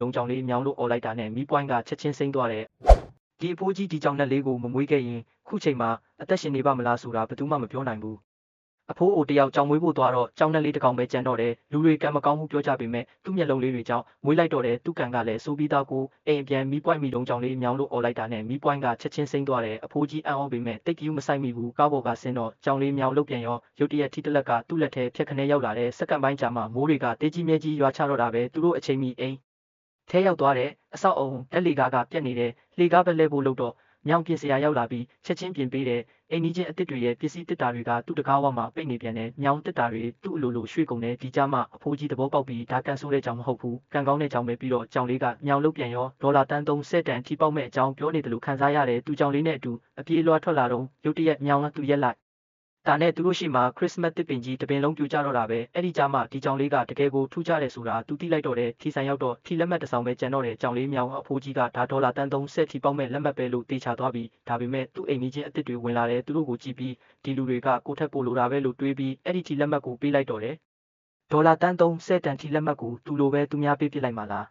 လုံးကြောင်လေးမြောင်းလို့អော်လိုက်တာနဲ့မီးပွိုင်းကချက်ချင်းစိမ့်သွားတယ်ဒီအဖိုးကြီးဒီကြောင်နဲ့လေးကိုမမွေးခဲ့ရင်ခုချိန်မှာအသက်ရှင်နေပါမလားဆိုတာဘယ်သူမှမပြောနိုင်ဘူးအဖိုးအိုတယောက်ကြောင်မွေးဖို့သွားတော့ကြောင်နဲ့လေးတစ်ကောင်ပဲကြံတော့တယ်လူတွေကံမကောင်းမှုပြောကြပေမဲ့သူ့မျက်လုံးလေးတွေကြောင့်မွေးလိုက်တော့တယ်သူ့ကံကလည်းစိုးပြီးသားကိုအိမ်ပြန်မီးပွိုင်းမီလုံးကြောင်လေးမြောင်းလို့អော်လိုက်တာနဲ့မီးပွိုင်းကချက်ချင်းစိမ့်သွားတယ်အဖိုးကြီးအံ့ဩပေမဲ့တိတ်ကြီးမဆိုင်မိဘူးကားပေါ်ကဆင်းတော့ကြောင်လေးမြောင်းလုတ်ပြန်ရောရုတ်တရက်ထိတလက်ကသူ့လက်ထဲဖြက်ခနဲရောက်လာတဲ့စက္ကန့်ပိုင်းကြာမှမိုးတွေကတေးကြီးမြဲကြီးရွာချတော့တာပဲသူတို့အချိန်မီအိမ်ထဲရောက်သွားတယ်အဆောက်အုံတက်လေကားကပြက်နေတယ်လေကားပဲလဲဖို့လုပ်တော့မြောင်ပြင်စရာရောက်လာပြီးချက်ချင်းပြင်ပေးတယ်အိမ်ကြီးချင်းအစ်စ်တွေရဲ့ပစ္စည်းတစ်တာတွေကသူ့တကားဝမှာပိတ်နေပြန်တယ်မြောင်တစ်တာတွေသူ့အလိုလိုရွှေ့ကုန်တယ်ဒီကြမှာအဖိုးကြီးသဘောပေါက်ပြီးဒါကန်ဆိုးတဲ့ကြောင်မဟုတ်ဘူးကန်ကောင်းတဲ့ကြောင်ပဲပြီးတော့ကြောင်လေးကမြောင်လုတ်ပြန်ရောဒေါ်လာတန်း30တန်ထိပေါက်မဲ့အကြောင်းပြောနေတယ်လို့ခံစားရတယ်သူကြောင်လေးနဲ့အတူအပြေးအလွှားထွက်လာတော့ရုတ်တရက်မြောင်ကသူ့ရက်လိုက်ဒါနဲ့သူတို့ရှိမှာခရစ်စမတ်တစ်ပင်ကြီးတပင်လုံးပြူကြတော့တာပဲအဲ့ဒီကြမှာဒီကြောင်လေးကတကယ်ကိုထူးခြားတယ်ဆိုတာသူသိလိုက်တော့တယ်ထီဆိုင်ရောက်တော့ထီလက်မှတ်တစ်ဆောင်ပဲကျန်တော့တယ်ကြောင်လေးမြောင်အဖိုးကြီးကဒါဒေါ်လာတန်း30ထီပေါက်မဲ့လက်မှတ်ပဲလို့တေချာသွားပြီးဒါပေမဲ့သူ့အိမ်ကြီးချင်းအစ်စ်တွေဝင်လာတယ်သူတို့ကိုကြည့်ပြီးဒီလူတွေကကိုထက်ပို့လိုတာပဲလို့တွေးပြီးအဲ့ဒီထီလက်မှတ်ကိုပေးလိုက်တော့တယ်ဒေါ်လာတန်း30တန်ထီလက်မှတ်ကိုသူလိုပဲသူများပေးပစ်လိုက်မှလား